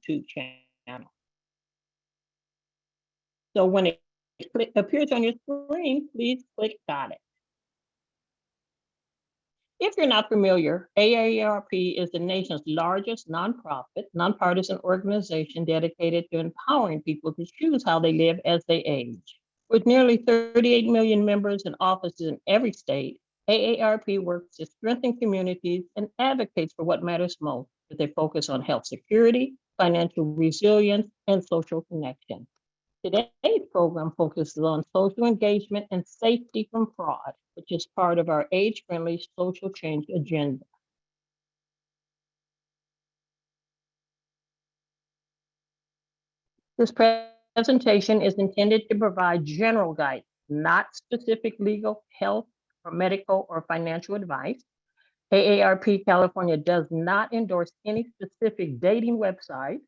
YouTube channel. So when it appears on your screen, please click Got it. If you're not familiar, AARP is the nation's largest nonprofit, nonpartisan organization dedicated to empowering people to choose how they live as they age. With nearly 38 million members and offices in every state, AARP works to strengthen communities and advocates for what matters most, with a focus on health security, financial resilience, and social connection. Today's program focuses on social engagement and safety from fraud, which is part of our age-friendly social change agenda. This presentation is intended to provide general guidance, not specific legal, health, or medical or financial advice. AARP California does not endorse any specific dating website.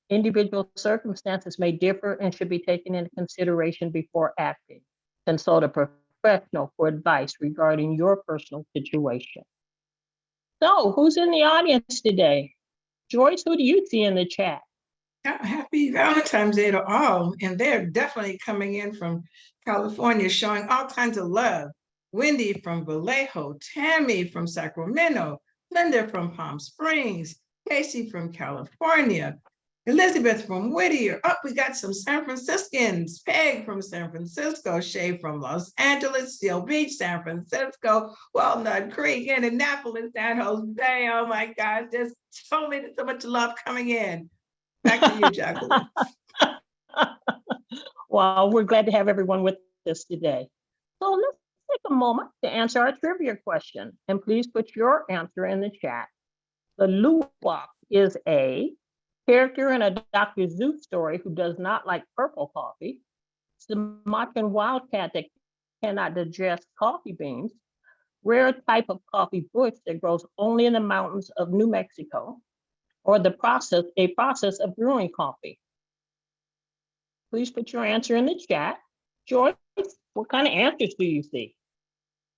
Individual circumstances may differ and should be taken into consideration before acting. Consult a professional for advice regarding your personal situation. So, who's in the audience today? Joyce, who do you see in the chat? Happy Valentine's Day to all. And they're definitely coming in from California, showing all kinds of love. Wendy from Vallejo, Tammy from Sacramento, Linda from Palm Springs, Casey from California, Elizabeth from Whittier. Oh, we got some San Franciscans. Peg from San Francisco, Shay from Los Angeles, Seal Beach, San Francisco, Walnut Creek, Indianapolis, San Jose. Oh my gosh, there's so much love coming in. Back to you, Jacqueline. Well, we're glad to have everyone with us today. So let's take a moment to answer our trivia question, and please put your answer in the chat. The Luwak is a character in a Dr. Seuss story who does not like purple coffee, Sumatran wildcat that cannot digest coffee beans, rare type of coffee bush that grows only in the mountains of New Mexico, or a process of brewing coffee. Please put your answer in the chat. Joyce, what kind of answers do you see?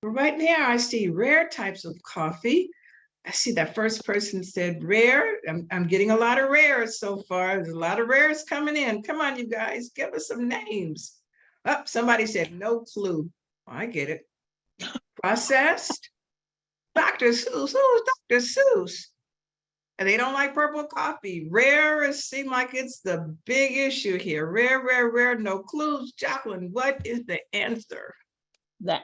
Right now, I see rare types of coffee. I see that first person said rare. I'm getting a lot of rares so far. There's a lot of rares coming in. Come on, you guys, give us some names. Oh, somebody said no clue. Oh, I get it. Processed. Dr. Seuss. Who's Dr. Seuss? And they don't like purple coffee. Rare seem like it's the big issue here. Rare, no clues. Jacqueline, what is the answer? The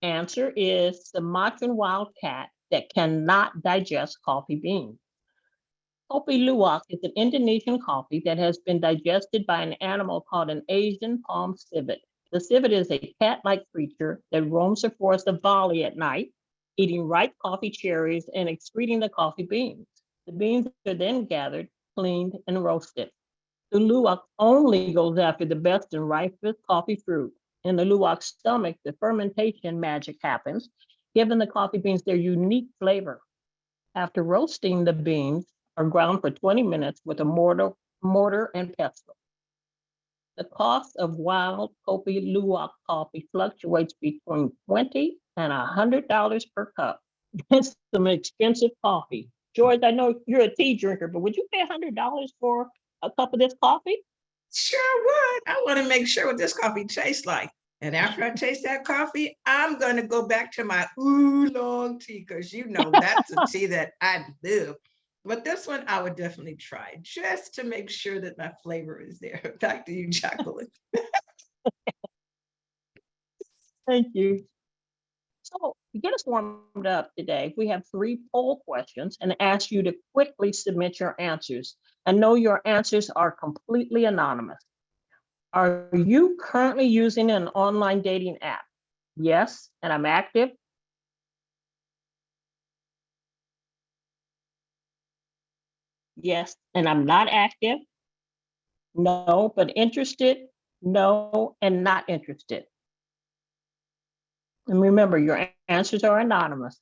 answer is Sumatran wildcat that cannot digest coffee beans. Kopi Luwak is an Indonesian coffee that has been digested by an animal called an Asian palm civet. The civet is a cat-like creature that roams the forest of Bali at night, eating ripe coffee cherries and excreting the coffee beans. The beans are then gathered, cleaned, and roasted. The luwak only goes after the best and ripest coffee fruit. In the luwak's stomach, the fermentation magic happens, giving the coffee beans their unique flavor. After roasting, the beans are ground for 20 minutes with a mortar and pestle. The cost of wild Kopi Luwak coffee fluctuates between $20 and $100 per cup. It's some expensive coffee. George, I know you're a tea drinker, but would you pay $100 for a cup of this coffee? Sure would. I want to make sure what this coffee tastes like. And after I taste that coffee, I'm going to go back to my oolong tea because you know that's a tea that I love. But this one I would definitely try just to make sure that my flavor is there. Back to you, Jacqueline. Thank you. So to get us warmed up today, we have 3 poll questions and ask you to quickly submit your answers. And know your answers are completely anonymous. Are you currently using an online dating app? Yes, and I'm active. Yes, and I'm not active. No, but interested. No, and not interested. And remember, your answers are anonymous.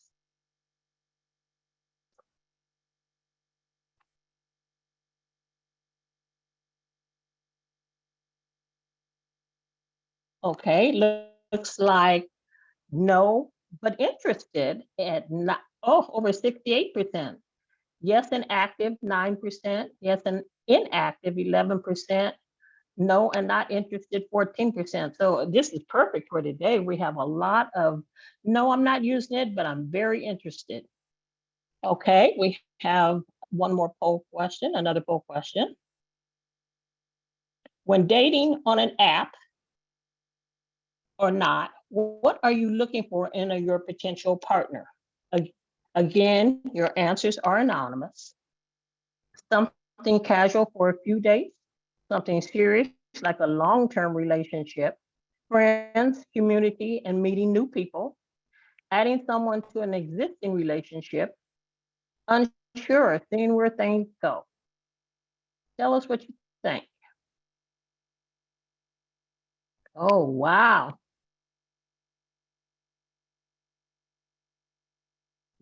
Okay, looks like no, but interested at not, over 68%. yes and active, 9%, yes and inactive, 11%, no and not interested, 14%. So this is perfect for today. We have a lot of, no, I'm not using it, but I'm very interested. Okay, we have one more poll question, another poll question. When dating on an app or not, what are you looking for in your potential partner? Again, your answers are anonymous. Something casual for a few days, something serious like a long-term relationship, friends, community, and meeting new people, adding someone to an existing relationship, unsure, seeing where things go. Tell us what you think. Oh, wow.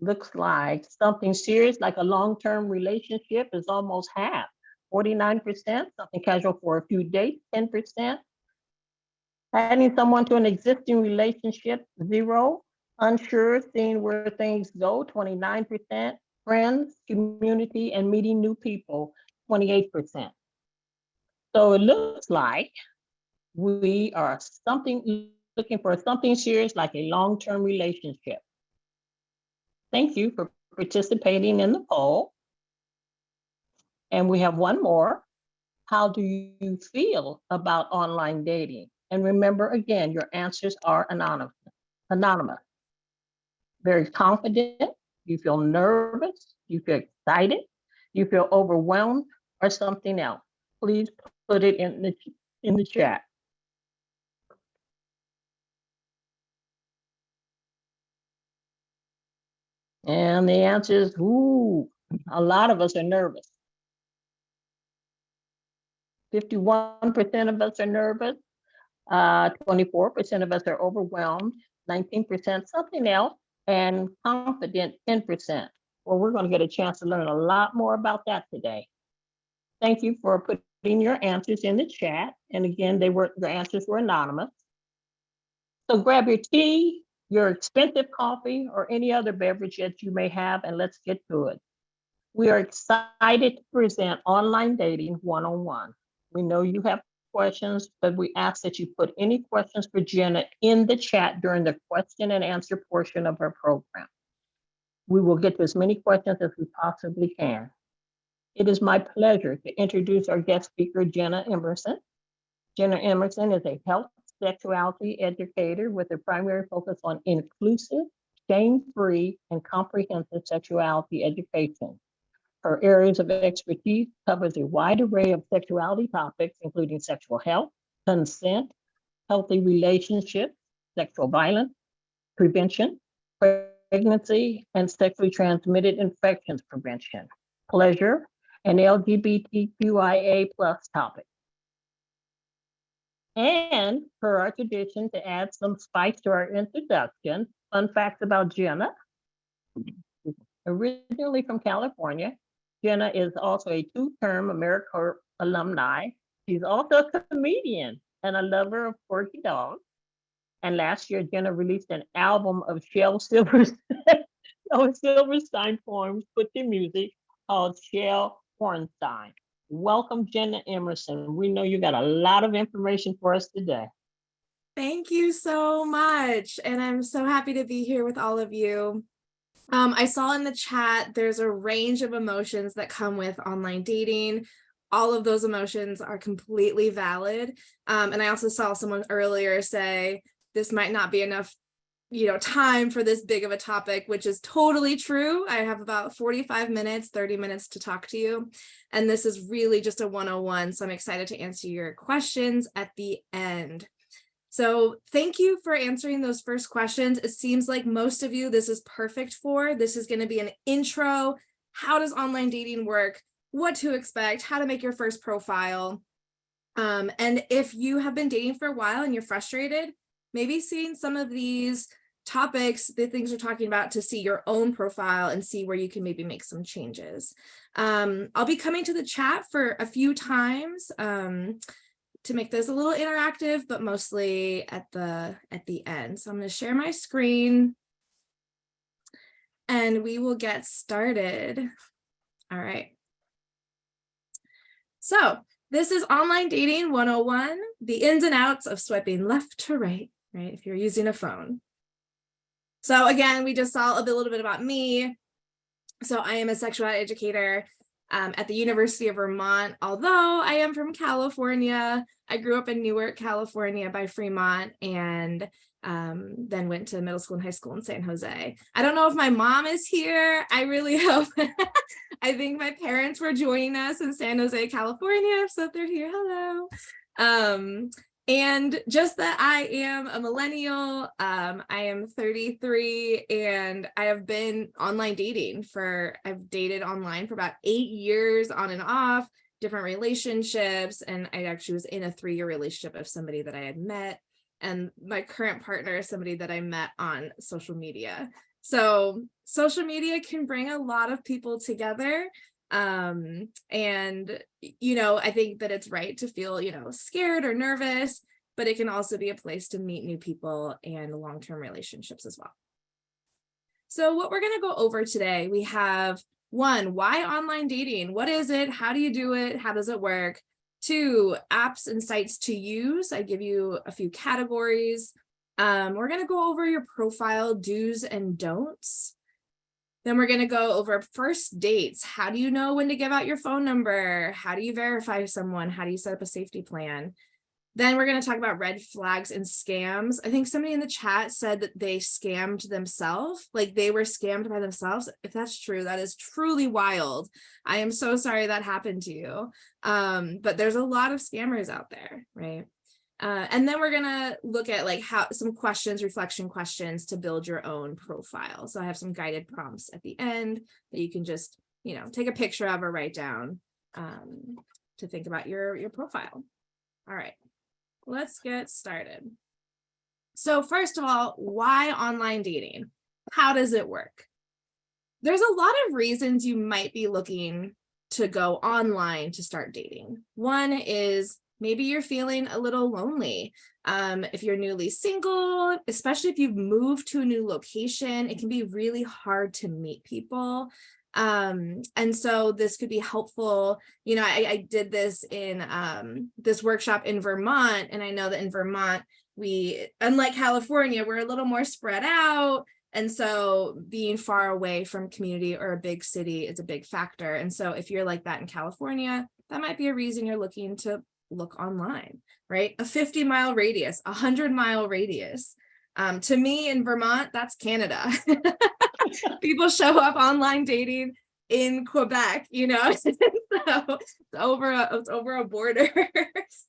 Looks like something serious like a long-term relationship is almost half, 49%, something casual for a few days, 10%, adding someone to an existing relationship, 0, unsure, seeing where things go, 29%, friends, community, and meeting new people, 28%. So it looks like we are looking for something serious like a long-term relationship. Thank you for participating in the poll. And we have one more. How do you feel about online dating? And remember, again, your answers are anonymous. Very confident, you feel nervous, you feel excited, you feel overwhelmed, or something else. Please put it in the chat. And the answer is, ooh, a lot of us are nervous. 51% of us are nervous. 24% of us are overwhelmed. 19% something else, and confident 10%. Well, we're going to get a chance to learn a lot more about that today. Thank you for putting your answers in the chat. And again, your answers were anonymous. So grab your tea, your expensive coffee, or any other beverage that you may have, and let's get to it. We are excited to present online dating one-on-one. We know you have questions, but we ask that you put any questions for Jenna in the chat during the question and answer portion of our program. We will get to as many questions as we possibly can. It is my pleasure to introduce our guest speaker, Jenna Emerson. Jenna Emerson is a health sexuality educator with a primary focus on inclusive, shame-free, and comprehensive sexuality education. Her areas of expertise covers a wide array of sexuality topics, including sexual health, consent, healthy relationships, sexual violence, prevention, pregnancy, and sexually transmitted infections prevention, pleasure, and LGBTQIA+ topics. And per our tradition, to add some spice to our introduction, fun facts about Jenna. Originally from California, Jenna is also a two-term AmeriCorps alumni. She's also a comedian and a lover of quirky dogs. And last year, Jenna released an album of Shel Silverstein poems put to music called Shel Hornstein. Welcome, Jenna Emerson. We know you got a lot of information for us today. Thank you so much. And I'm so happy to be here with all of you. I saw in the chat, there's a range of emotions that come with online dating. All of those emotions are completely valid. And I also saw someone earlier say, this might not be enough, time for this big of a topic, which is totally true. I have about 45 minutes, 30 minutes to talk to you. And this is really just a 101. So I'm excited to answer your questions at the end. So thank you for answering those first questions. It seems like most of you, this is perfect for. This is going to be an intro. How does online dating work? What to expect? How to make your first profile? And if you have been dating for a while and you're frustrated, maybe seeing some of these topics, the things we're talking about, to see your own profile and see where you can maybe make some changes. I'll be coming to the chat for a few times to make this a little interactive, but mostly at the end. So I'm going to share my screen and we will get started. All right. So this is Online Dating 101, the ins and outs of swiping left to right, if you're using a phone. So again, we just saw a little bit about me. So I am a sexuality educator at the University of Vermont. Although I am from California, I grew up in Newark, California by Fremont, and then went to middle school and high school in San Jose. I don't know if my mom is here. I really hope. I think my parents were joining us in San Jose, California. So if they're here, hello. And just that I am a millennial, I am 33, and I have been online dating I've dated online for about 8 years on and off, different relationships. And I actually was in a 3-year relationship of somebody that I had met. And my current partner is somebody that I met on social media. So social media can bring a lot of people together. And, I think that it's right to feel, scared or nervous, but it can also be a place to meet new people and long-term relationships as well. So what we're going to go over today, we have 1, why online dating? What is it? How do you do it? How does it work? 2, apps and sites to use. I give you a few categories. We're going to go over your profile do's and don'ts. Then we're going to go over first dates. How do you know when to give out your phone number? How do you verify someone? How do you set up a safety plan? Then we're going to talk about red flags and scams. I think somebody in the chat said that they scammed themselves, like they were scammed by themselves. If that's true, that is truly wild. I am so sorry that happened to you. But there's a lot of scammers out there, right? And then we're going to look at some questions, reflection questions to build your own profile. So I have some guided prompts at the end that you can just, take a picture of or write down to think about your profile. All right, let's get started. So first of all, why online dating? How does it work? There's a lot of reasons you might be looking to go online to start dating. One is maybe you're feeling a little lonely. If you're newly single, especially if you've moved to a new location, it can be really hard to meet people. And so this could be helpful. I did this in this workshop in Vermont, and I know that in Vermont, unlike California, we're a little more spread out. And so being far away from community or a big city is a big factor. And so if you're like that in California, that might be a reason you're looking to look online, right? A 50-mile radius, 100-mile radius. To me in Vermont, that's Canada. People show up online dating in Quebec, so it's over a border.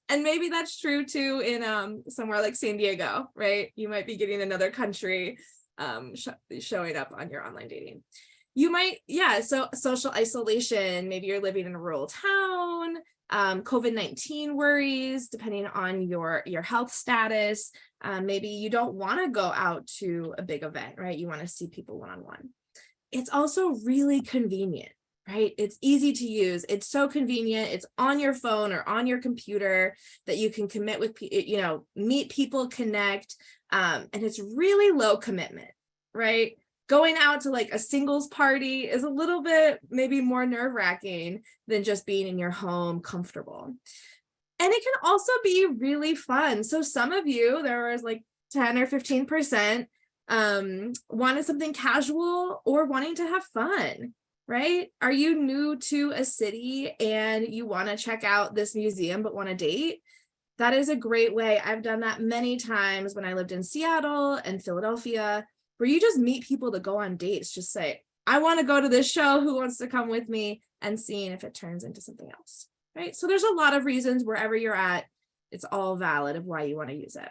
And maybe that's true too in somewhere like San Diego, right? You might be getting another country showing up on your online dating. You might, so social isolation, maybe you're living in a rural town, COVID-19 worries, depending on your health status. Maybe you don't want to go out to a big event, right? You want to see people one-on-one. It's also really convenient, right? It's easy to use. It's so convenient. It's on your phone or on your computer that you can commit with, meet people, connect, and it's really low commitment, right? Going out to a singles party is a little bit maybe more nerve-wracking than just being in your home comfortable. And it can also be really fun. So some of you, there was 10 or 15% wanted something casual or wanting to have fun, right? Are you new to a city and you want to check out this museum but want to date? That is a great way. I've done that many times when I lived in Seattle and Philadelphia, where you just meet people to go on dates. Just say, I want to go to this show. Who wants to come with me? And seeing if it turns into something else, right? So there's a lot of reasons wherever you're at, it's all valid of why you want to use it.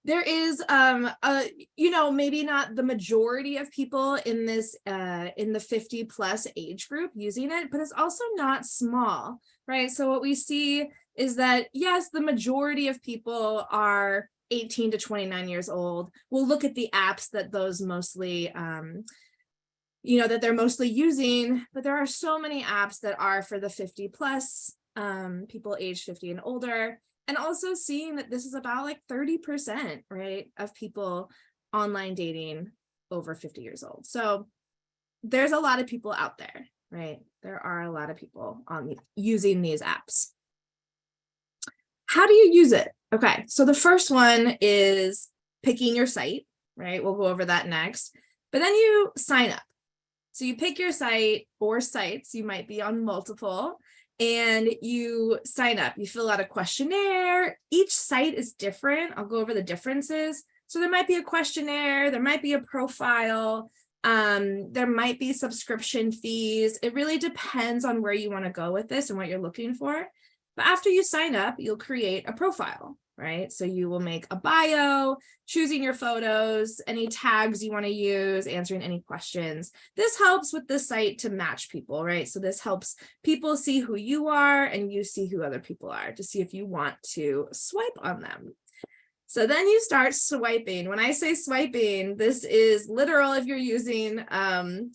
There is, maybe not the majority of people in this, in the 50 plus age group using it, but it's also not small, right? So what we see is that, yes, the majority of people are 18 to 29 years old. We'll look at the apps that those mostly, that they're mostly using, but there are so many apps that are for the 50 plus, people age 50 and older. And also seeing that this is about 30%, right, of people online dating over 50 years old. So there's a lot of people out there. right? There are a lot of people using these apps. How do you use it? Okay, so the first one is picking your site, right? We'll go over that next. But then you sign up. So you pick your site or sites, you might be on multiple, and you sign up. You fill out a questionnaire. Each site is different. I'll go over the differences. So there might be a questionnaire, there might be a profile, there might be subscription fees. It really depends on where you want to go with this and what you're looking for. But after you sign up, you'll create a profile, right? So you will make a bio, choosing your photos, any tags you want to use, answering any questions. This helps with the site to match people, right? So this helps people see who you are and you see who other people are to see if you want to swipe on them. So then you start swiping. When I say swiping, this is literal if you're using, on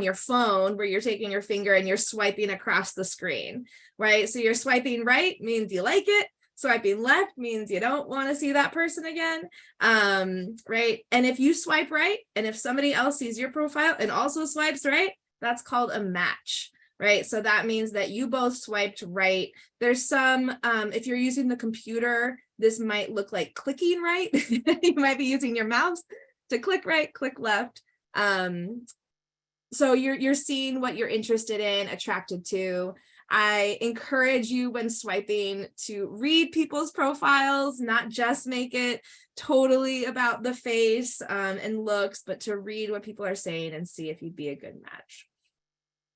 your phone where you're taking your finger and you're swiping across the screen, right? So you're swiping right means you like it. Swiping left means you don't want to see that person again, right? And if you swipe right, and if somebody else sees your profile and also swipes right, that's called a match, right? So that means that you both swiped right. There's some, if you're using the computer, this might look like clicking right. You might be using your mouse to click right, click left. So you're seeing what you're interested in, attracted to. I encourage you when swiping to read people's profiles, not just make it totally about the face and looks, but to read what people are saying and see if you'd be a good match.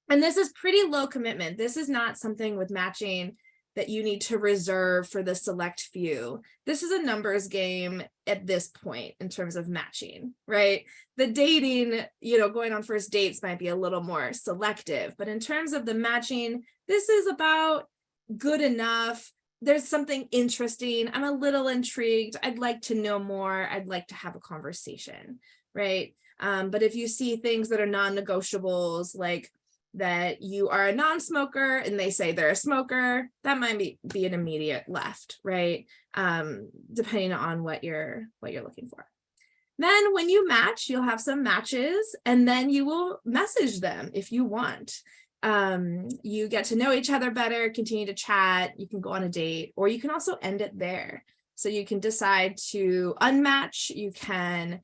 And this is pretty low commitment. This is not something with matching that you need to reserve for the select few. This is a numbers game at this point in terms of matching, right? The dating, going on first dates might be a little more selective, but in terms of the matching, this is about good enough. There's something interesting. I'm a little intrigued. I'd like to know more. I'd like to have a conversation, right? But if you see things that are non-negotiables, like that you are a non-smoker and they say they're a smoker, that might be an immediate left, right? Depending on what you're looking for. Then when you match, you'll have some matches and then you will message them if you want. You get to know each other better, continue to chat, you can go on a date, or you can also end it there. So you can decide to unmatch, you can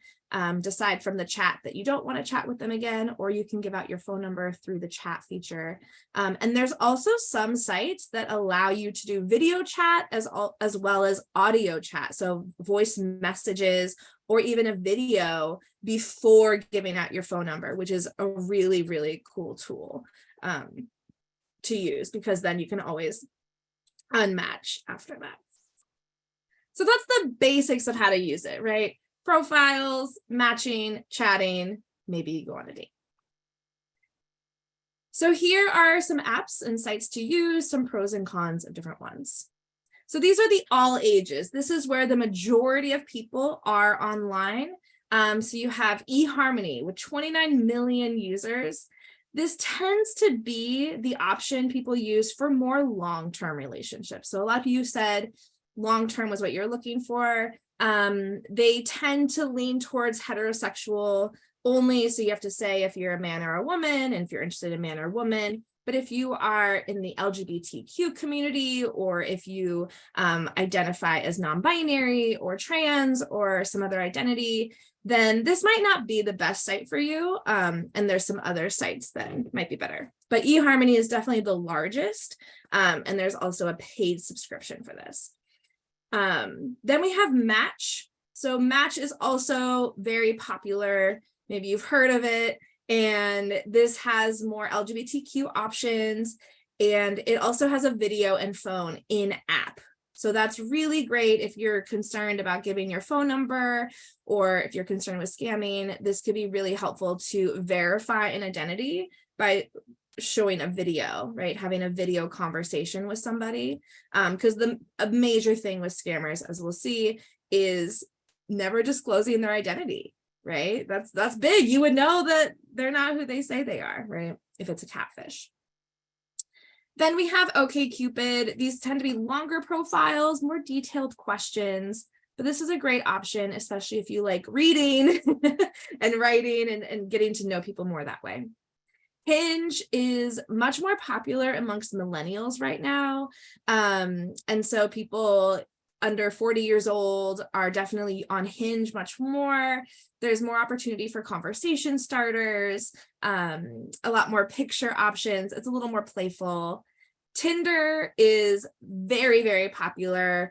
decide from the chat that you don't want to chat with them again, or you can give out your phone number through the chat feature. And there's also some sites that allow you to do video chat as well as audio chat. So voice messages or even a video before giving out your phone number, which is a really, really cool tool to use, because then you can always unmatch after that. So that's the basics of how to use it, right? Profiles, matching, chatting, maybe you go on a date. So here are some apps and sites to use, some pros and cons of different ones. So these are the all ages. This is where the majority of people are online. So you have eHarmony with 29 million users. This tends to be the option people use for more long-term relationships. So a lot of you said long-term was what you're looking for. They tend to lean towards heterosexual only. So you have to say if you're a man or a woman, and if you're interested in man or woman. But if you are in the LGBTQ community, or if you identify as non-binary or trans or some other identity, then this might not be the best site for you. And there's some other sites that might be better. But eHarmony is definitely the largest. And there's also a paid subscription for this. Then we have Match. So Match is also very popular. Maybe you've heard of it. And this has more LGBTQ options. And it also has a video and phone in app. So that's really great if you're concerned about giving your phone number, or if you're concerned with scamming. This could be really helpful to verify an identity by showing a video, right? Having a video conversation with somebody. Because a major thing with scammers, as we'll see, is never disclosing their identity, right? That's big. You would know that they're not who they say they are, right? If it's a catfish. Then we have OkCupid. These tend to be longer profiles, more detailed questions, but this is a great option, especially if you like reading and writing and getting to know people more that way. Hinge is much more popular amongst millennials right now. And so people under 40 years old are definitely on Hinge much more. There's more opportunity for conversation starters, a lot more picture options. It's a little more playful. Tinder is very, very popular,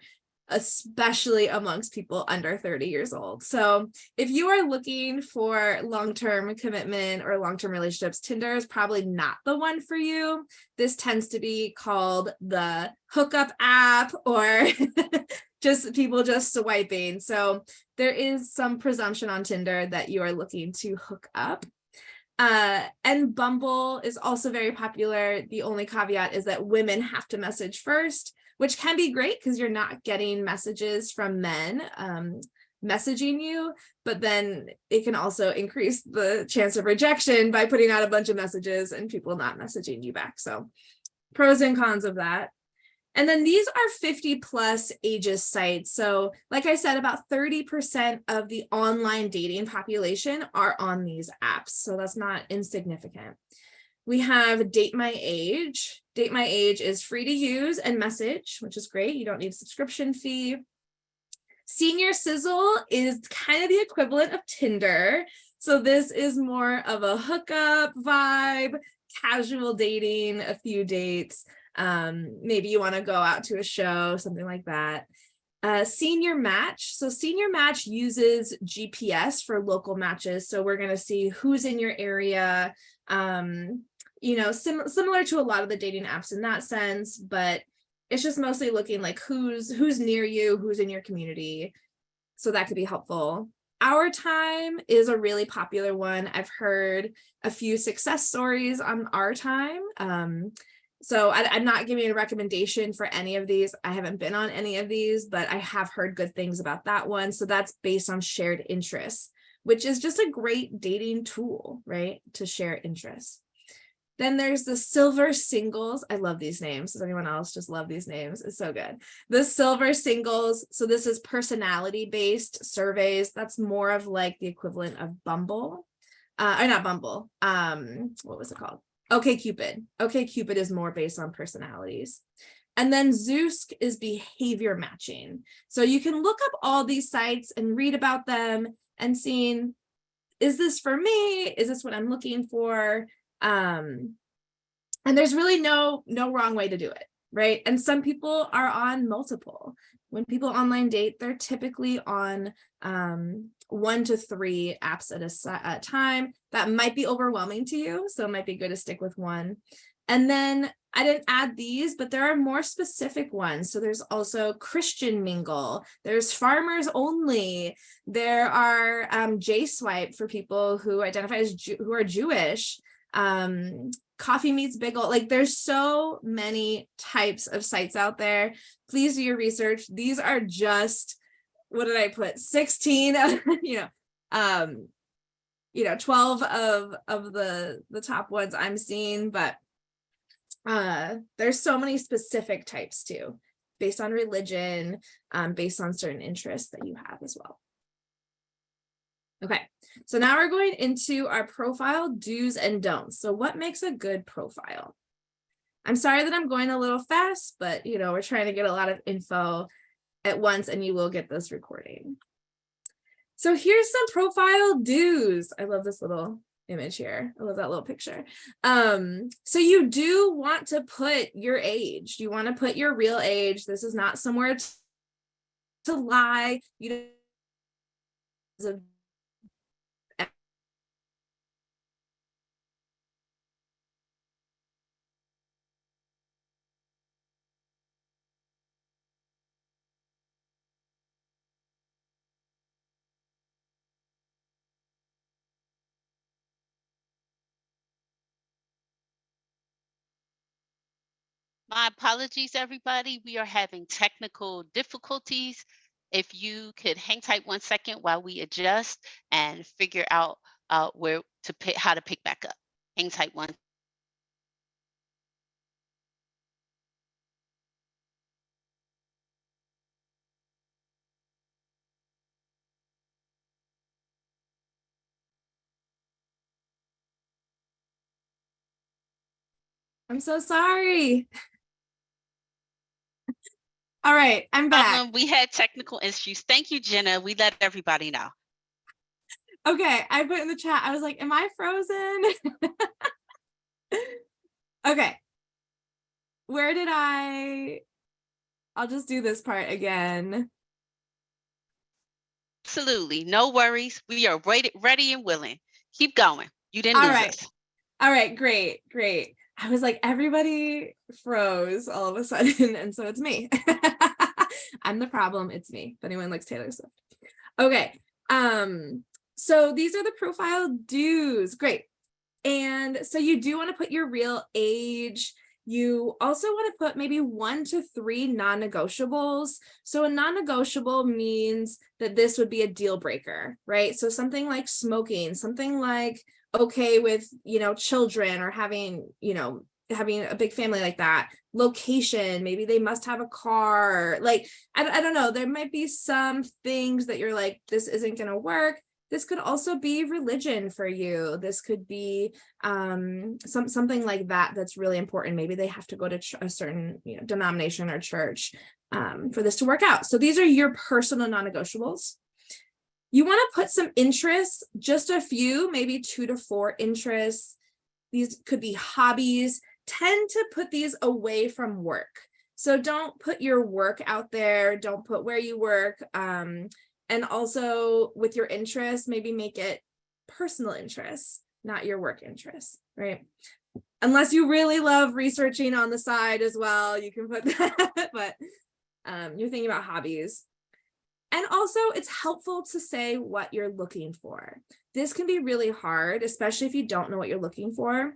especially amongst people under 30 years old. So if you are looking for long-term commitment or long-term relationships, Tinder is probably not the one for you. This tends to be called the hookup app or just people just swiping. So there is some presumption on Tinder that you are looking to hook up. And Bumble is also very popular. The only caveat is that women have to message first, which can be great because you're not getting messages from men messaging you, but then it can also increase the chance of rejection by putting out a bunch of messages and people not messaging you back. So pros and cons of that. And then these are 50 plus ages sites. So like I said, about 30% of the online dating population are on these apps. So that's not insignificant. We have Date My Age. Date My Age is free to use and message, which is great. You don't need a subscription fee. Senior Sizzle is kind of the equivalent of Tinder. So this is more of a hookup vibe, casual dating, a few dates. Maybe you want to go out to a show, something like that. Senior Match. So Senior Match uses GPS for local matches. So we're going to see who's in your area, similar to a lot of the dating apps in that sense, but it's just mostly looking like who's near you, who's in your community. So that could be helpful. Our Time is a really popular one. I've heard a few success stories on Our Time. So I'm not giving a recommendation for any of these. I haven't been on any of these, but I have heard good things about that one. So that's based on shared interests, which is just a great dating tool, right? To share interests. Then there's the Silver Singles. I love these names. Does anyone else just love these names? It's so good. The Silver Singles. So this is personality-based surveys. That's more of like the equivalent of Bumble. Or not Bumble. What was it called? OkCupid. OkCupid is more based on personalities. And then Zoosk is behavior matching. So you can look up all these sites and read about them and seeing, is this for me? Is this what I'm looking for? And there's really no wrong way to do it, right? And some people are on multiple. When people online date, they're typically on 1 to 3 apps at a time. That might be overwhelming to you, so it might be good to stick with one. And then I didn't add these, but there are more specific ones. So there's also Christian Mingle. There's Farmers Only. There are J-Swipe for people who identify as who are Jewish. Coffee Meets Bagel. Like there's so many types of sites out there. Please do your research. These are just, what did I put? 16, 12 of the top ones I'm seeing, but there's so many specific types too, based on religion, based on certain interests that you have as well. Okay, so now we're going into our profile do's and don'ts. So what makes a good profile? I'm sorry that I'm going a little fast, but we're trying to get a lot of info at once and you will get this recording. So here's some profile do's. I love this little image here. I love that little picture. So you do want to put your age. You want to put your real age. This is not somewhere to lie. My apologies, everybody. We are having technical difficulties. If you could hang tight 1 second while we adjust and figure out where to pick, how to pick back up. Hang tight one. I'm so sorry. All right, I'm back. We had technical issues. Thank you, Jenna. We let everybody know. Okay, I put in the chat, I was like, am I frozen? Okay. Where did I'll just do this part again. Absolutely. No worries. We are ready and willing. Keep going. You didn't All lose right. us. All right, great. I was like, everybody froze all of a sudden, and so it's me. I'm the problem, it's me, if anyone likes Taylor Swift. Okay, so these are the profile dues, great. And so you do want to put your real age. You also want to put maybe 1 to 3 non-negotiables. So a non-negotiable means that this would be a deal breaker, right? So something like smoking, something like okay with, children, or having a big family like that. Location, maybe they must have a car. Like, I don't know, there might be some things that you're like, this isn't going to work. This could also be religion for you. This could be something like that that's really important. Maybe they have to go to a certain denomination or church for this to work out. So these are your personal non-negotiables. You want to put some interests, just a few, maybe 2 to 4 interests. These could be hobbies. Tend to put these away from work. So don't put your work out there. Don't put where you work. And also with your interests, maybe make it personal interests, not your work interests, right? Unless you really love researching on the side as well, you can put that, but you're thinking about hobbies. And also it's helpful to say what you're looking for. This can be really hard, especially if you don't know what you're looking for,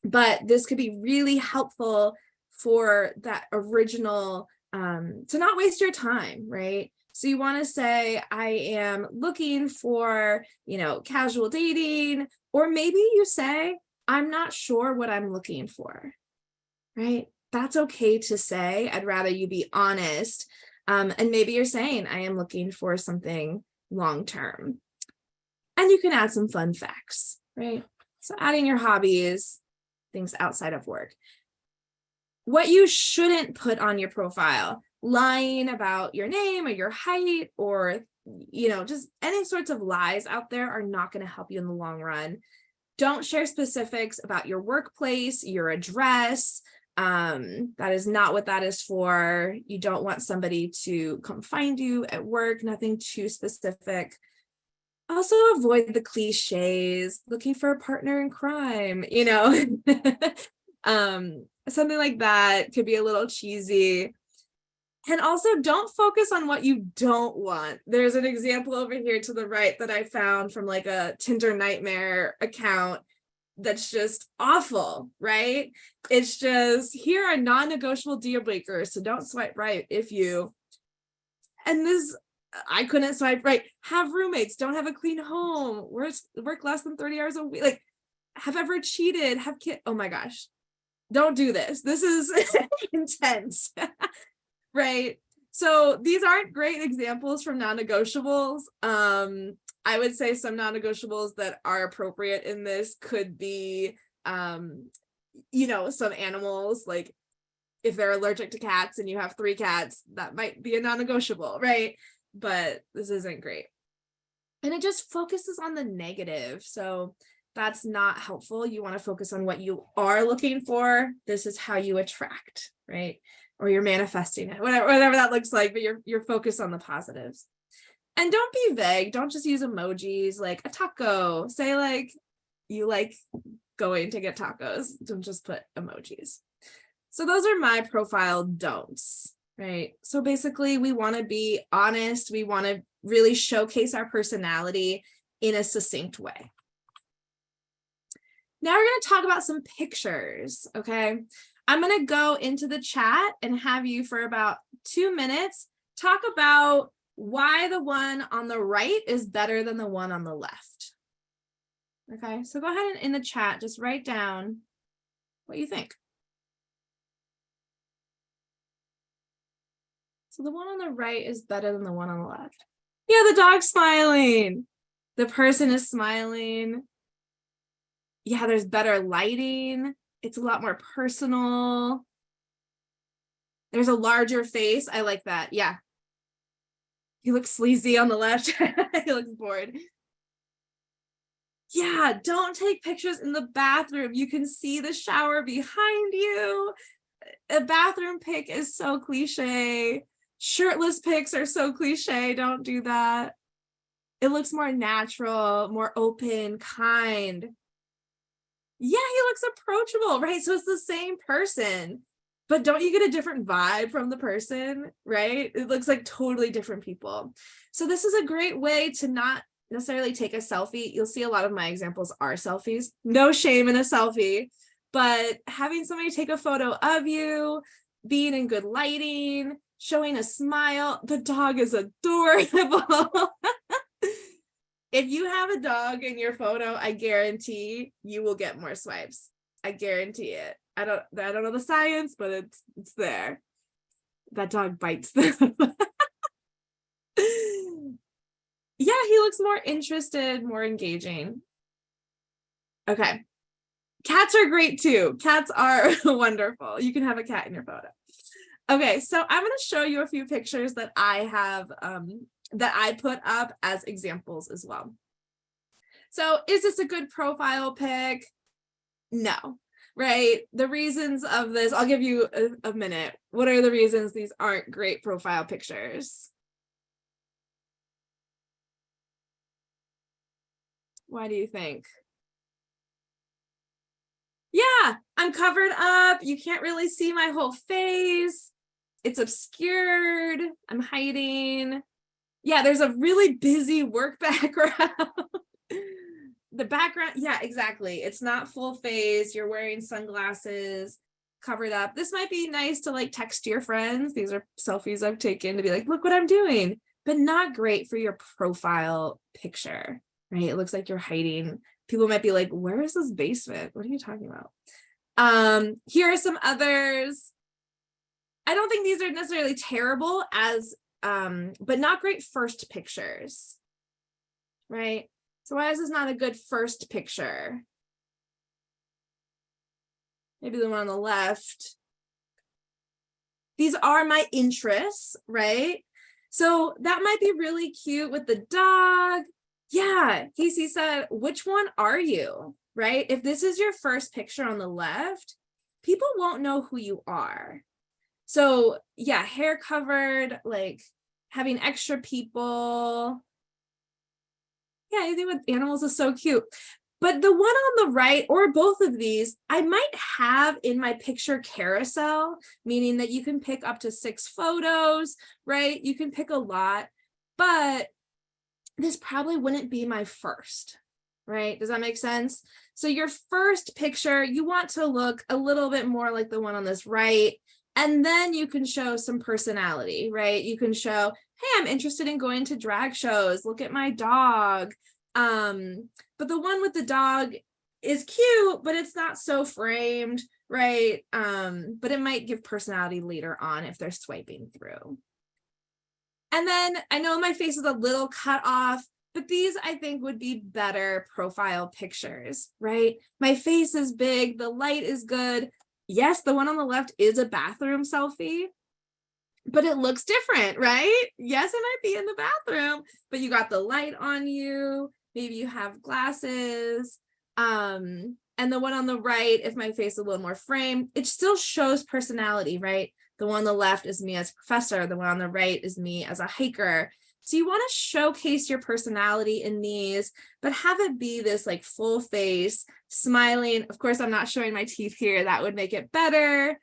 but this could be really helpful for that original, to not waste your time, right? So you want to say, I am looking for, casual dating, or maybe you say, I'm not sure what I'm looking for, right? That's okay to say. I'd rather you be honest. And maybe you're saying, I am looking for something long-term. And you can add some fun facts, right? So adding your hobbies, things outside of work. What you shouldn't put on your profile: lying about your name or your height, or just any sorts of lies out there are not going to help you in the long run. Don't share specifics about your workplace, your address. That is not what that is for. You don't want somebody to come find you at work. Nothing too specific. Also avoid the cliches, looking for a partner in crime, something like that could be a little cheesy. And also don't focus on what you don't want. There's an example over here to the right that I found from like a Tinder Nightmare account that's just awful, right? It's just, here are non-negotiable deal breakers, so don't swipe right if you, and this, I couldn't swipe right, have roommates, don't have a clean home, work less than 30 hours a week, like, have ever cheated, have kids, oh my gosh, don't do this. This is intense. Right. So these aren't great examples from non-negotiables. I would say some non-negotiables that are appropriate in this could be, some animals, like if they're allergic to cats and you have 3 cats, that might be a non-negotiable, right? But this isn't great. And it just focuses on the negative. So that's not helpful. You want to focus on what you are looking for. This is how you attract, right? Or you're manifesting it, whatever that looks like, but you're focused on the positives. And don't be vague. Don't just use emojis like a taco. Say like you like going to get tacos. Don't just put emojis. So those are my profile don'ts, right? So basically we want to be honest. We want to really showcase our personality in a succinct way. Now we're going to talk about some pictures, okay? I'm going to go into the chat and have you for about 2 minutes talk about why the one on the right is better than the one on the left. Okay, so go ahead and in the chat, just write down what you think. So the one on the right is better than the one on the left. Yeah, the dog's smiling. The person is smiling. Yeah, there's better lighting. It's a lot more personal. There's a larger face. I like that. Yeah. He looks sleazy on the left. He looks bored. Yeah, don't take pictures in the bathroom. You can see the shower behind you. A bathroom pic is so cliche. Shirtless pics are so cliche. Don't do that. It looks more natural, more open, kind. Yeah, he looks approachable, right? So it's the same person, but don't you get a different vibe from the person, right? It looks like totally different people. So this is a great way to not necessarily take a selfie. You'll see a lot of my examples are selfies. No shame in a selfie, but having somebody take a photo of you, being in good lighting, showing a smile. The dog is adorable. If you have a dog in your photo, I guarantee you will get more swipes. I guarantee it. I don't know the science, but it's there. That dog bites them. Yeah, he looks more interested, more engaging. Okay. Cats are great too. Cats are wonderful. You can have a cat in your photo. Okay, so I'm going to show you a few pictures that I have that I put up as examples as well. So is this a good profile pic? No, right? The reasons of this, I'll give you a minute. What are the reasons these aren't great profile pictures? Why do you think? Yeah, I'm covered up. You can't really see my whole face. It's obscured. I'm hiding. Yeah, there's a really busy work background. The background, yeah, exactly. It's not full face. You're wearing sunglasses, covered up. This might be nice to like text your friends. These are selfies I've taken to be like, look what I'm doing, but not great for your profile picture, right? It looks like you're hiding. People might be like, where is this basement? What are you talking about? Here are some others. I don't think these are necessarily terrible as but not great first pictures, right? So why is this not a good first picture? Maybe the one on the left. These are my interests, right? So that might be really cute with the dog. Yeah, Casey said, which one are you, right? If this is your first picture on the left, people won't know who you are. So yeah, hair covered, like having extra people. Yeah, anything with animals is so cute. But the one on the right, or both of these, I might have in my picture carousel, meaning that you can pick up to 6 photos, right? You can pick a lot, but this probably wouldn't be my first, right? Does that make sense? So your first picture, you want to look a little bit more like the one on this right. And then you can show some personality, right? You can show, hey, I'm interested in going to drag shows. Look at my dog. But the one with the dog is cute, but it's not so framed, right? But it might give personality later on if they're swiping through. And then I know my face is a little cut off, but these I think would be better profile pictures, right? My face is big, the light is good. Yes, the one on the left is a bathroom selfie, but it looks different, right? Yes, it might be in the bathroom, but you got the light on you. Maybe you have glasses. And the one on the right, if my face is a little more framed, it still shows personality, right? The one on the left is me as a professor. The one on the right is me as a hiker. So you want to showcase your personality in these, but have it be this like full face, smiling. Of course, I'm not showing my teeth here. That would make it better.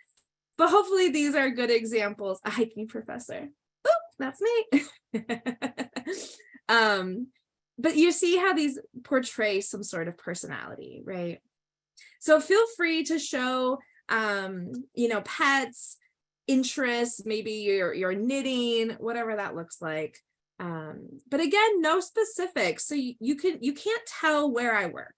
But hopefully these are good examples. A hiking professor. Boop, that's me. But you see how these portray some sort of personality, right? So feel free to show, pets, interests, maybe you're knitting, whatever that looks like. But again, no specifics. So you can't tell where I work,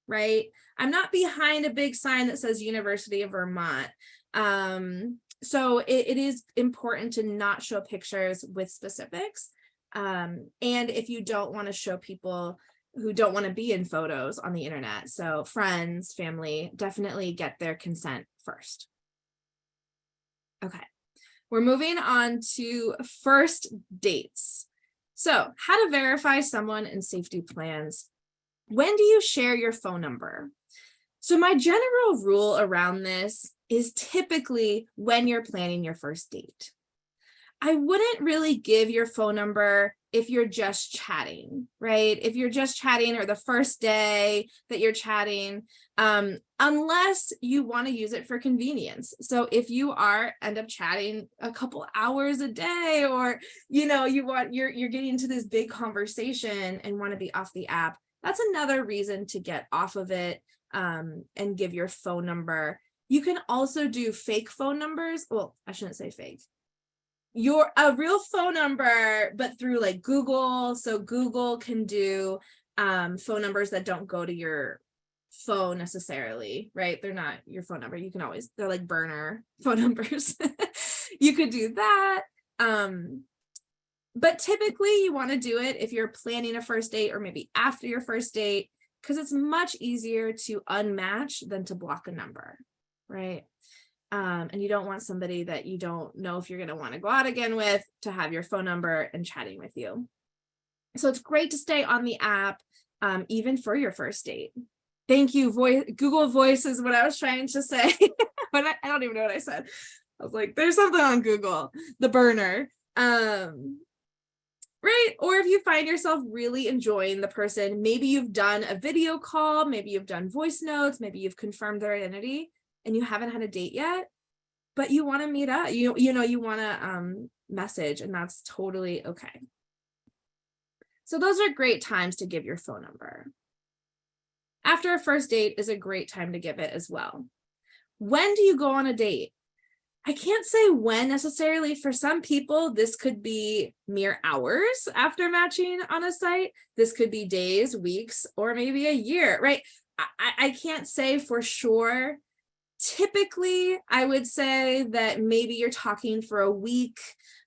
right? I'm not behind a big sign that says University of Vermont. So it is important to not show pictures with specifics. And if you don't want to show people who don't want to be in photos on the internet. So friends, family, definitely get their consent first. Okay, we're moving on to first dates. So how to verify someone and safety plans. When do you share your phone number? So my general rule around this is typically when you're planning your first date. I wouldn't really give your phone number if you're just chatting, right? If you're just chatting or the first day that you're chatting, unless you want to use it for convenience. So if you end up chatting a couple hours a day, or you're getting into this big conversation and want to be off the app, that's another reason to get off of it and give your phone number. You can also do fake phone numbers. Well, I shouldn't say fake. A real phone number, but through like Google. So Google can do phone numbers that don't go to your phone necessarily, right? They're not your phone number. They're like burner phone numbers. You could do that. But typically you want to do it if you're planning a first date or maybe after your first date, because it's much easier to unmatch than to block a number, right? And you don't want somebody that you don't know if you're going to want to go out again with to have your phone number and chatting with you. So it's great to stay on the app, even for your first date. Thank you. Google Voice is what I was trying to say, but I don't even know what I said. I was like, there's something on Google, the burner. Right? Or if you find yourself really enjoying the person, maybe you've done a video call, maybe you've done voice notes, maybe you've confirmed their identity and you haven't had a date yet, but you want to meet up, you want to message, and that's totally okay. So those are great times to give your phone number. After a first date is a great time to give it as well. When do you go on a date? I can't say when necessarily. For some people, this could be mere hours after matching on a site. This could be days, weeks, or maybe a year, right? I can't say for sure. Typically, I would say that maybe you're talking for a week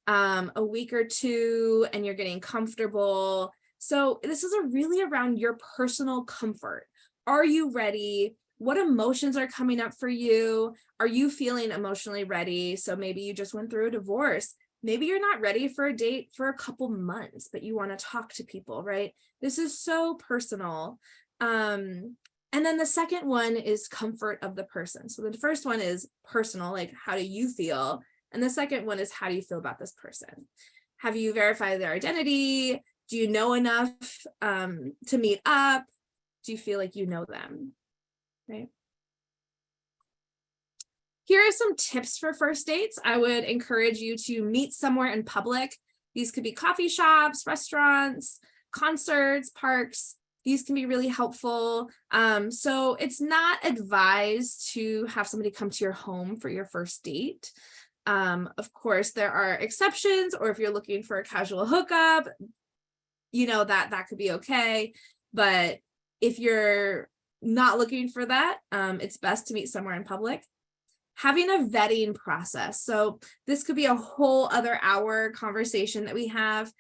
or two, and you're getting comfortable. So this is really around your personal comfort. Are you ready? What emotions are coming up for you? Are you feeling emotionally ready? So maybe you just went through a divorce. Maybe you're not ready for a date for a couple months, but you want to talk to people, right? This is so personal. And then the second one is comfort of the person. So the first one is personal, like how do you feel? And the second one is how do you feel about this person? Have you verified their identity? Do you know enough to meet up? Do you feel like you know them? Right. Here are some tips for first dates. I would encourage you to meet somewhere in public. These could be coffee shops, restaurants, concerts, parks. These can be really helpful. So it's not advised to have somebody come to your home for your first date. Of course, there are exceptions, or if you're looking for a casual hookup, that could be okay. But if you're not looking for that, it's best to meet somewhere in public. Having a vetting process. So this could be a whole other hour conversation that we have,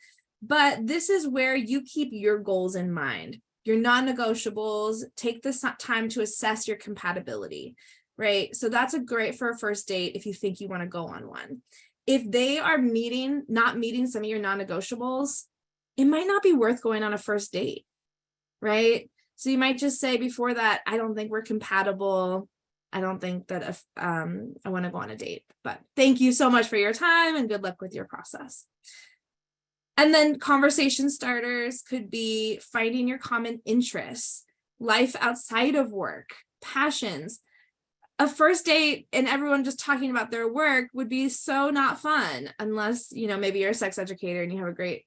but this is where you keep your goals in mind, your non-negotiables. Take this time to assess your compatibility, right? So that's great for a first date if you think you want to go on one. If they are not meeting some of your non-negotiables, it might not be worth going on a first date, right? So you might just say before that, I don't think we're compatible. I don't think that I want to go on a date, but thank you so much for your time and good luck with your process. And then conversation starters could be finding your common interests, life outside of work, passions. A first date and everyone just talking about their work would be so not fun unless, maybe you're a sex educator and you have a great,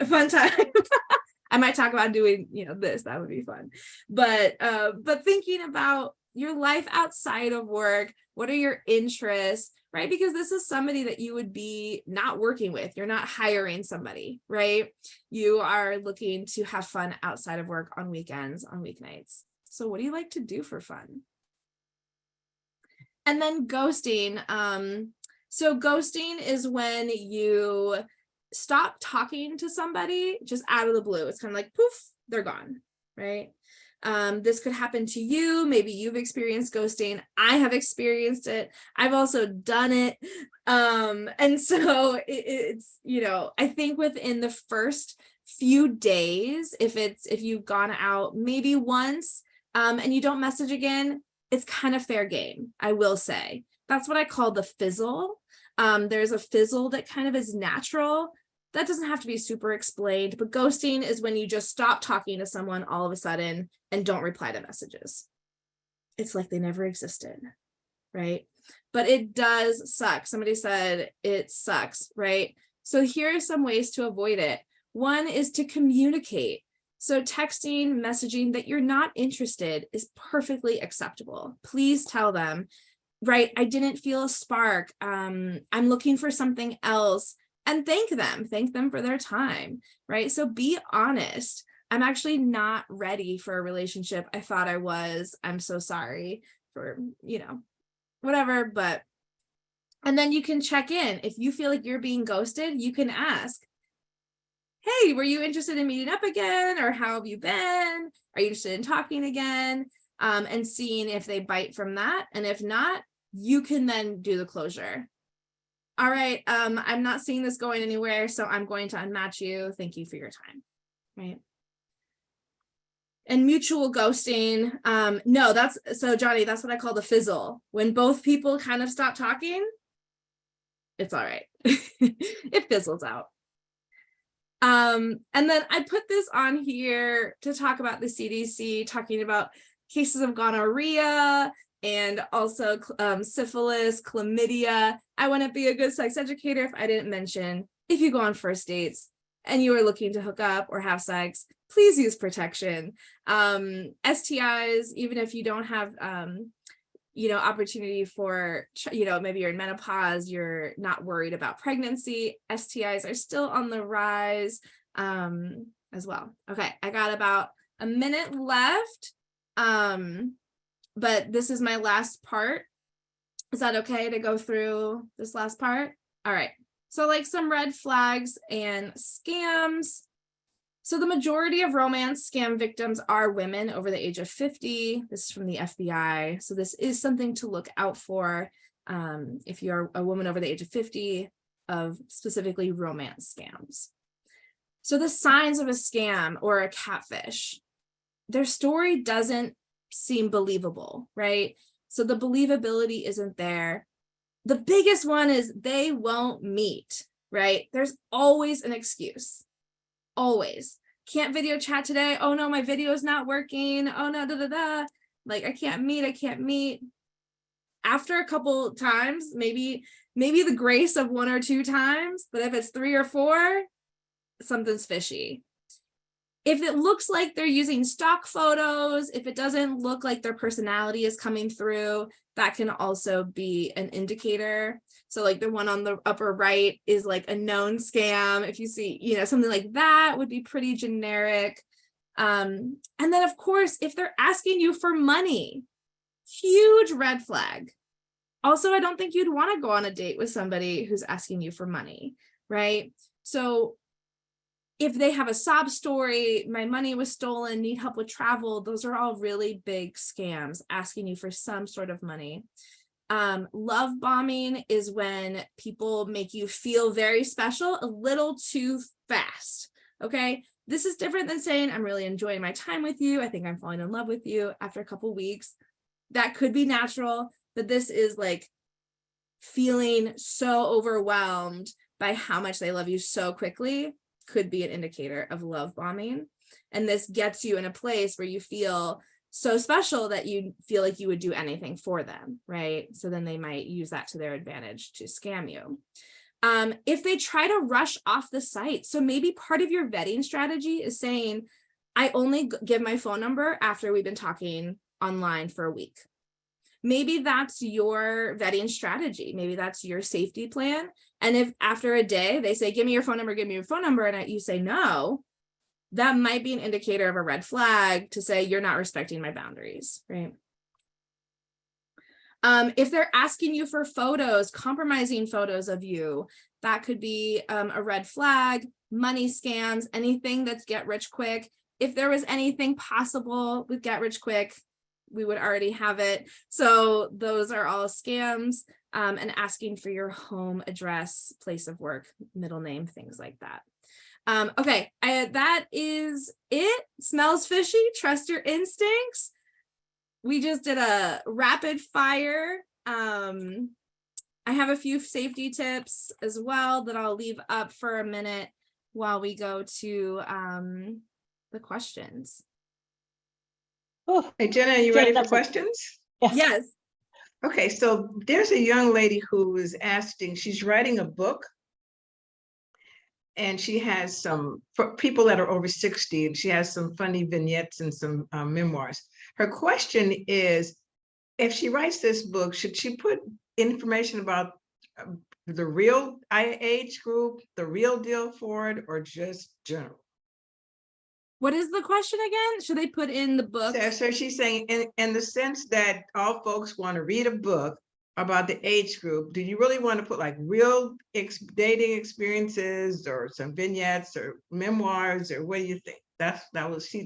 fun time. I might talk about doing, this, that would be fun. But thinking about your life outside of work, what are your interests, right? Because this is somebody that you would be not working with. You're not hiring somebody, right? You are looking to have fun outside of work on weekends, on weeknights. So what do you like to do for fun? And then ghosting. So ghosting is when you stop talking to somebody just out of the blue. It's kind of like poof, they're gone, right? This could happen to you. Maybe you've experienced ghosting. I have experienced it. I've also done it. And so it's, I think within the first few days, if you've gone out maybe once, and you don't message again, it's kind of fair game, I will say. That's what I call the fizzle. There's a fizzle that kind of is natural. That doesn't have to be super explained, but ghosting is when you just stop talking to someone all of a sudden and don't reply to messages. It's like they never existed, right? But it does suck. Somebody said it sucks, right? So here are some ways to avoid it. One is to communicate. So texting, messaging that you're not interested is perfectly acceptable. Please tell them, right? I didn't feel a spark. I'm looking for something else. And thank them for their time, right? So be honest. I'm actually not ready for a relationship. I thought I was. I'm so sorry for, whatever. And then you can check in. If you feel like you're being ghosted, you can ask, hey, were you interested in meeting up again? Or how have you been? Are you interested in talking again? And seeing if they bite from that. And if not, you can then do the closure. All right, I'm not seeing this going anywhere, so I'm going to unmatch you. Thank you for your time, right? And mutual ghosting, no, so Johnny, that's what I call the fizzle. When both people kind of stop talking, it's all right. It fizzles out. And then I put this on here to talk about the CDC, talking about cases of gonorrhea, and also syphilis, chlamydia. I wouldn't be a good sex educator if I didn't mention, if you go on first dates and you are looking to hook up or have sex, please use protection. STIs, even if you don't have, opportunity for, maybe you're in menopause, you're not worried about pregnancy, STIs are still on the rise as well. Okay, I got about a minute left. But this is my last part. Is that okay to go through this last part? All right. So like some red flags and scams. So the majority of romance scam victims are women over the age of 50. This is from the FBI. So this is something to look out for if you're a woman over the age of 50, of specifically romance scams. So the signs of a scam or a catfish, their story doesn't seem believable, right? So the believability isn't there. The biggest one is they won't meet, right? There's always an excuse. Always. Can't video chat today. Oh no, my video is not working. Oh no, Like I can't meet. After a couple times, maybe the grace of 1 or 2 times, but if it's 3 or 4, something's fishy. If it looks like they're using stock photos, if it doesn't look like their personality is coming through, that can also be an indicator. So like the one on the upper right is like a known scam. If you see, something like that would be pretty generic. And then of course, if they're asking you for money, huge red flag. Also, I don't think you'd want to go on a date with somebody who's asking you for money, right? So if they have a sob story, my money was stolen, need help with travel, those are all really big scams asking you for some sort of money. Love bombing is when people make you feel very special a little too fast. Okay. This is different than saying, I'm really enjoying my time with you. I think I'm falling in love with you after a couple weeks. That could be natural, but this is like feeling so overwhelmed by how much they love you so quickly. Could be an indicator of love bombing. And this gets you in a place where you feel so special that you feel like you would do anything for them, right? So then they might use that to their advantage to scam you. If they try to rush off the site, so maybe part of your vetting strategy is saying, I only give my phone number after we've been talking online for a week. Maybe that's your vetting strategy. Maybe that's your safety plan. And if after a day they say, give me your phone number, and you say no, that might be an indicator of a red flag to say you're not respecting my boundaries, right? If they're asking you for photos, compromising photos of you, that could be a red flag. Money scams, anything that's get rich quick. if there was anything possible with Get Rich Quick, we would already have it. So those are all scams, and asking for your home address, place of work, middle name, things like that. Okay, that is it. Smells fishy, trust your instincts. We just did a rapid fire. I have a few safety tips as well that I'll leave up for a minute while we go to the questions. Oh, Hey, Jenna, are you ready for questions? Yes. Okay, so there's a young lady who is asking, she's writing a book, and she has some, for people that are over 60, and she has some funny vignettes and some memoirs. Her question is, if she writes this book, should she put information about the real age group, the real deal for it, or just general? What is the question again? Should they put in the book? So she's saying, in the sense that all folks want to read a book about the age group, do you really want to put like real dating experiences or some vignettes or memoirs, or what do you think?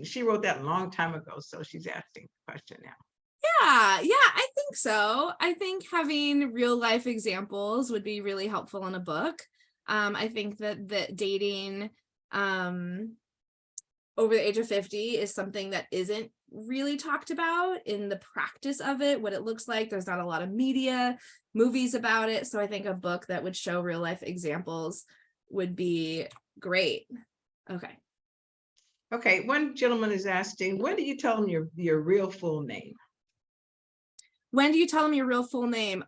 She wrote that a long time ago, so she's asking the question now. Yeah, I think so. I think having real life examples would be really helpful in a book. I think that dating over the age of 50 is something that isn't really talked about in the practice of it, what it looks like. There's not a lot of media, movies about it. So I think a book that would show real life examples would be great. Okay, one gentleman is asking, when do you tell them your real full name? When do you tell them your real full name?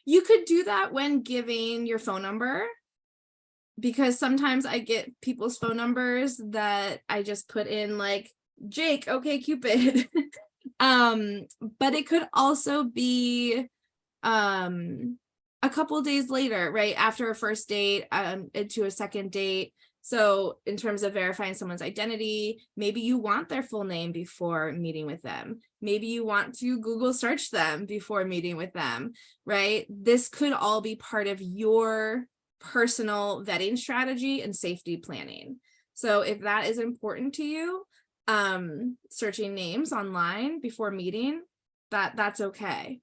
You could do that when giving your phone number, because sometimes I get people's phone numbers that I just put in like Jake, okay, Cupid. But it could also be a couple of days later, right after a first date, into a second date. So in terms of verifying someone's identity, maybe you want their full name before meeting with them. Maybe you want to Google search them before meeting with them, right? This could all be part of your personal vetting strategy and safety planning. So if that is important to you, searching names online before meeting, that's okay.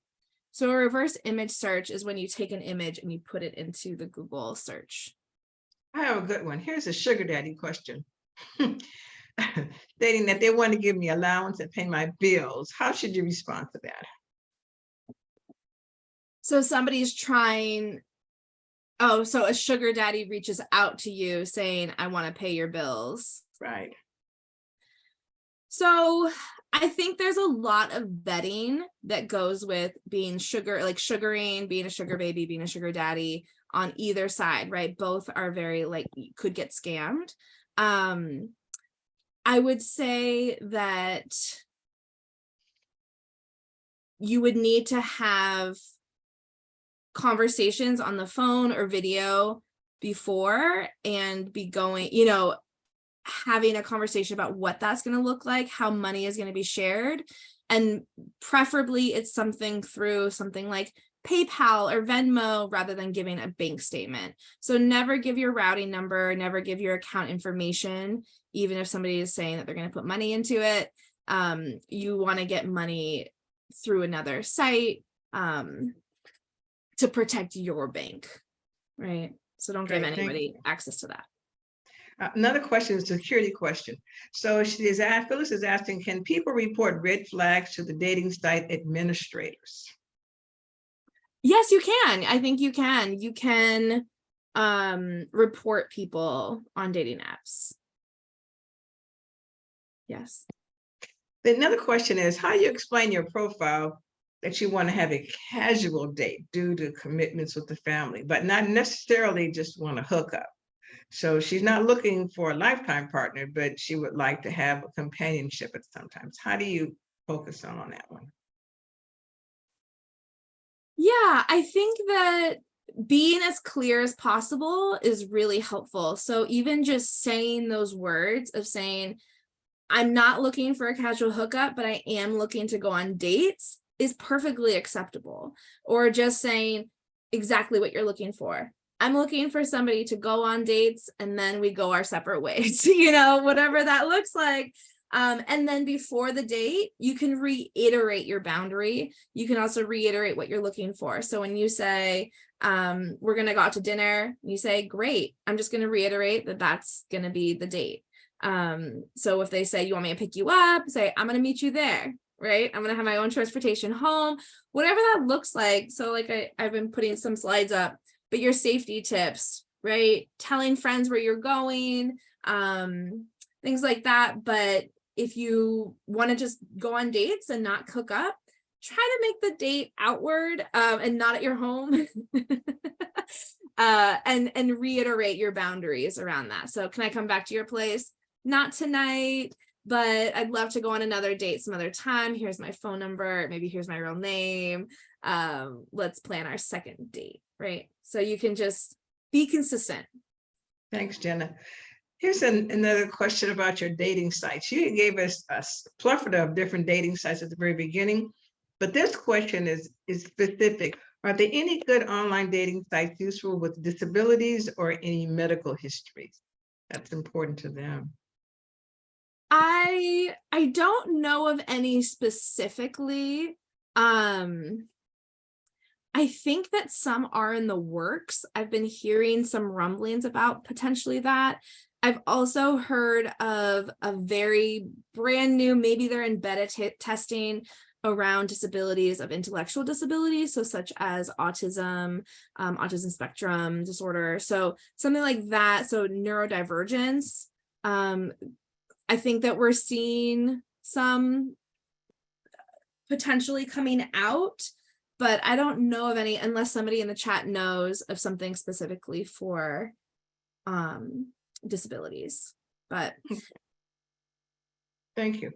So a reverse image search is when you take an image and you put it into the Google search. I have a good one. Here's a sugar daddy question. Stating that they want to give me allowance and pay my bills. How should you respond to that? So somebody's trying, so a sugar daddy reaches out to you saying, I want to pay your bills. Right. So I think there's a lot of vetting that goes with being sugaring, being a sugar baby, being a sugar daddy on either side, right? Both are very could get scammed. I would say that you would need to have conversations on the phone or video before and be going, having a conversation about what that's going to look like, how money is going to be shared. And preferably it's something through something like PayPal or Venmo rather than giving a bank statement. So never give your routing number, never give your account information, even if somebody is saying that they're going to put money into it. You want to get money through another site to protect your bank, right? So don't give anybody access to that. Another question is a security question. So Phyllis is asking, can people report red flags to the dating site administrators? Yes, you can. I think you can. You can report people on dating apps. Yes. Another question is, how do you explain your profile that you want to have a casual date due to commitments with the family, but not necessarily just want to hook up? So she's not looking for a lifetime partner, but she would like to have a companionship at sometimes. How do you focus on that one? Yeah, I think that being as clear as possible is really helpful. So even just saying those words of saying, I'm not looking for a casual hookup, but I am looking to go on dates is perfectly acceptable. Or just saying exactly what you're looking for. I'm looking for somebody to go on dates and then we go our separate ways, whatever that looks like. And then before the date, you can reiterate your boundary. You can also reiterate what you're looking for. So when you say, we're going to go out to dinner, you say, great, I'm just going to reiterate that that's going to be the date. So if they say, you want me to pick you up, say, I'm going to meet you there, right? I'm going to have my own transportation home, whatever that looks like. So like I've been putting some slides up, but your safety tips, right? Telling friends where you're going, things like that. But if you want to just go on dates and not cook up, try to make the date outward, and not at your home. And reiterate your boundaries around that. So can I come back to your place? Not tonight, but I'd love to go on another date some other time. Here's my phone number. Maybe here's my real name. Let's plan our second date, right? So you can just be consistent. Thanks, Jenna. Here's another question about your dating sites. You gave us a plethora of different dating sites at the very beginning, but this question is specific. Are there any good online dating sites useful with disabilities or any medical histories? That's important to them. I don't know of any specifically. I think that some are in the works. I've been hearing some rumblings about potentially that. I've also heard of a very brand new, maybe they're in beta testing around disabilities of intellectual disabilities, so such as autism, autism spectrum disorder, so something like that, so neurodivergence. I think that we're seeing some potentially coming out, but I don't know of any unless somebody in the chat knows of something specifically for disabilities. But thank you.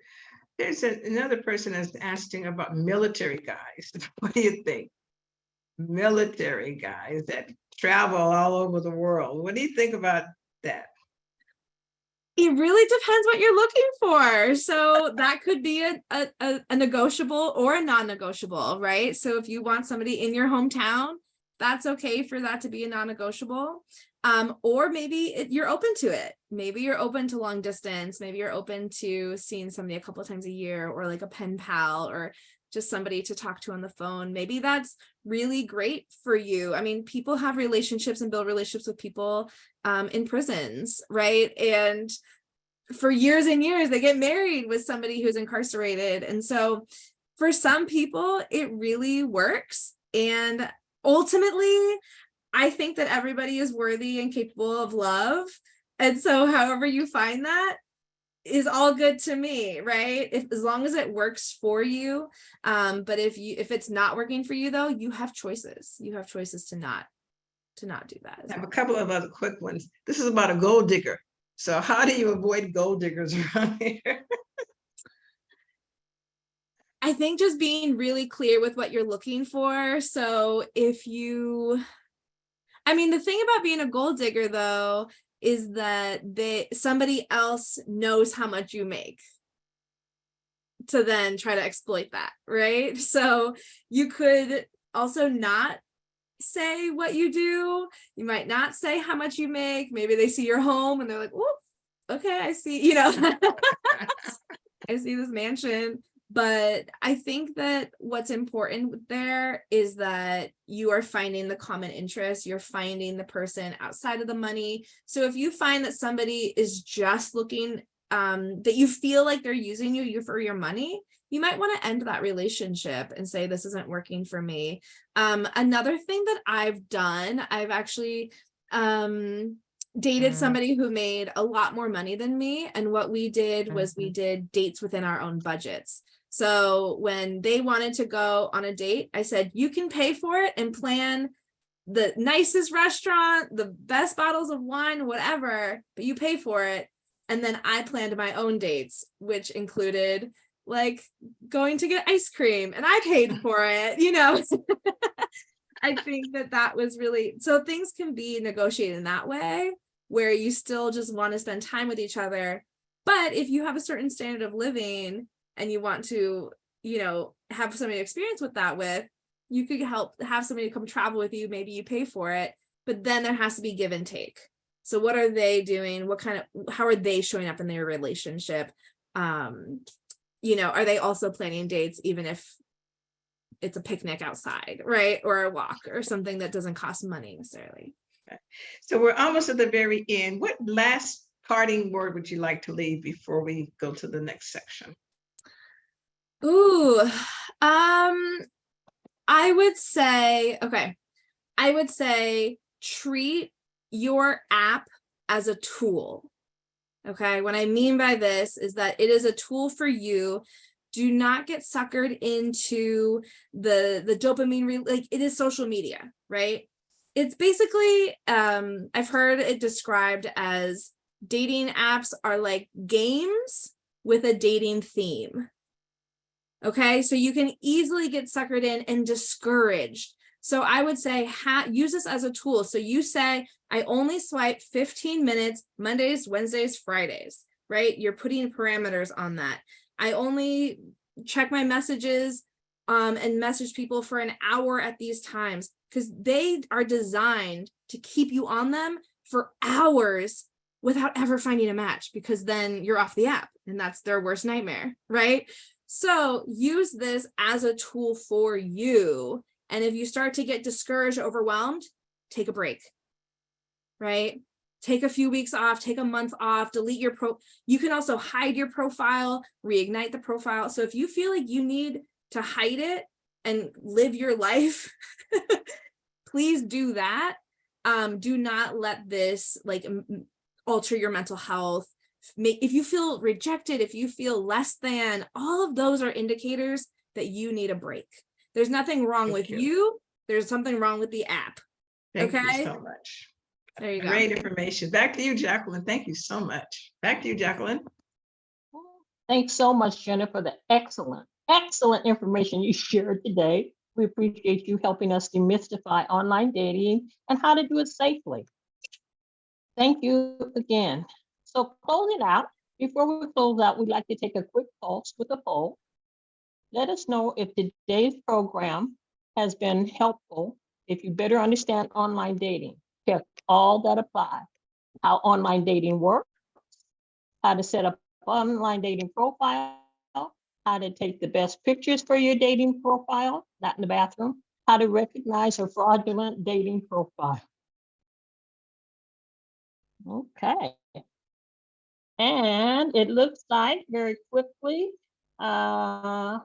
There's another person that's asking about military guys. What do you think? Military guys that travel all over the world. What do you think about that? it really depends what you're looking for. So that could be a negotiable or a non-negotiable, right? So if you want somebody in your hometown, that's okay for that to be a non-negotiable. Or maybe you're open to it. Maybe you're open to long distance. Maybe you're open to seeing somebody a couple of times a year, or like a pen pal, or just somebody to talk to on the phone. Maybe that's really great for you. I mean, people have relationships and build relationships with people in prisons, right? And for years and years, they get married with somebody who's incarcerated. And so for some people, it really works. And ultimately, I think that everybody is worthy and capable of love. And so however you find that is all good to me, right? As long as it works for you. But if it's not working for you, though, you have choices. You have choices to not do that. I have a couple of other quick ones. This is about a gold digger. So how do you avoid gold diggers around here? I think just being really clear with what you're looking for. So if you, I mean, the thing about being a gold digger, though, is that somebody else knows how much you make to then try to exploit that, right? So you could also not say what you do. You might not say how much you make. Maybe they see your home and they're like, oh, okay, I see, I see this mansion. But I think that what's important there is that you are finding the common interest. You're finding the person outside of the money. So if you find that somebody is just looking, that you feel like they're using you for your money, you might want to end that relationship and say, this isn't working for me. Another thing that I've done, I've actually dated somebody who made a lot more money than me. And what we did was we did dates within our own budgets. So when they wanted to go on a date, I said, you can pay for it and plan the nicest restaurant, the best bottles of wine, whatever, but you pay for it. And then I planned my own dates, which included like going to get ice cream, and I paid for it, I think that was really, so things can be negotiated in that way, where you still just want to spend time with each other. But if you have a certain standard of living and you want to, have somebody to experience with that with, you could have somebody come travel with you. Maybe you pay for it. but then there has to be give and take. So what are they doing? How are they showing up in their relationship? You know, are they also planning dates, even if it's a picnic outside, right? Or a walk or something that doesn't cost money necessarily. So we're almost at the very end. What last parting word would you like to leave before we go to the next section? Ooh, I would say treat your app as a tool. Okay, what I mean by this is that it is a tool for you. Do not get suckered into the dopamine, like it is social media, right? It's basically, I've heard it described as dating apps are like games with a dating theme. Okay, so you can easily get suckered in and discouraged. So I would say use this as a tool. So you say, I only swipe 15 minutes, Mondays, Wednesdays, Fridays, right? You're putting parameters on that. I only check my messages and message people for an hour at these times, because they are designed to keep you on them for hours without ever finding a match, because then you're off the app and that's their worst nightmare, right? So use this as a tool for you. And if you start to get discouraged, overwhelmed, take a break, right? Take a few weeks off, take a month off, delete your you can also hide your profile, reignite the profile. So if you feel like you need to hide it and live your life, please do that. Do not let this like alter your mental health. If you feel rejected, if you feel less than, all of those are indicators that you need a break. There's nothing wrong with you. There's something wrong with the app. Thank you so much. There you go. Great information. Back to you, Jacqueline. Thank you so much. Back to you, Jacqueline. Thanks so much, Jenna, for the excellent information you shared today. We appreciate you helping us demystify online dating and how to do it safely. Thank you again. So closing out, before we close out, we'd like to take a quick pulse with a poll. Let us know if today's program has been helpful, if you better understand online dating. Check all that apply. How online dating works, how to set up online dating profile, how to take the best pictures for your dating profile, not in the bathroom, how to recognize a fraudulent dating profile. Okay. And it looks like very quickly, a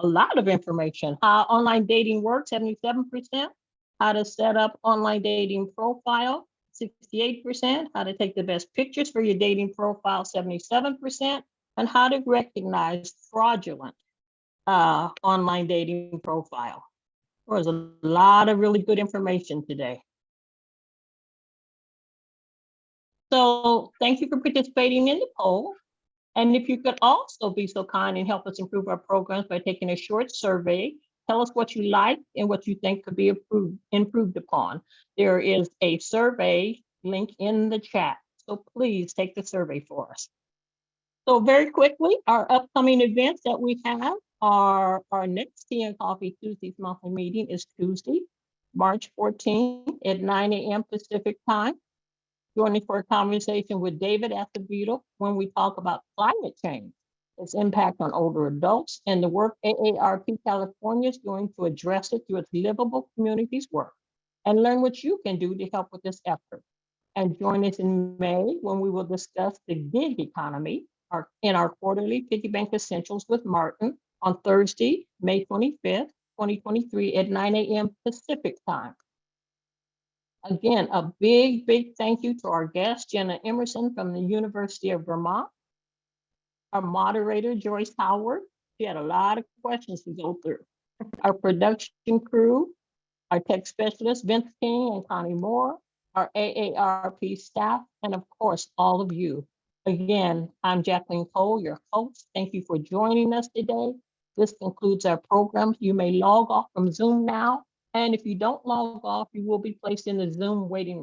lot of information. How online dating works, 77%. How to set up online dating profile, 68%. How to take the best pictures for your dating profile, 77%. And how to recognize fraudulent online dating profile. There's a lot of really good information today. So thank you for participating in the poll. And if you could also be so kind and help us improve our programs by taking a short survey, tell us what you like and what you think could be improved upon. There is a survey link in the chat, so please take the survey for us. So very quickly, our upcoming events that we have are our next Tea and Coffee Tuesdays monthly meeting is Tuesday, March 14th at 9 a.m. Pacific time. Joining for a conversation with David Acevedo when we talk about climate change, its impact on older adults, and the work AARP California is doing to address it through its Livable Communities work, and learn what you can do to help with this effort. And join us in May when we will discuss the gig economy in our quarterly Piggy Bank Essentials with Martin on Thursday, May 25th, 2023 at 9 a.m. Pacific time. Again, a big thank you to our guest, Jenna Emerson from the University of Vermont. Our moderator, Joyce Howard. She had a lot of questions to go through. Our production crew, our tech specialists, Vince King and Connie Moore, our AARP staff, and of course, all of you. Again, I'm Jacqueline Cole, your host. Thank you for joining us today. This concludes our program. You may log off from Zoom now. And if you don't log off, you will be placed in the Zoom waiting room.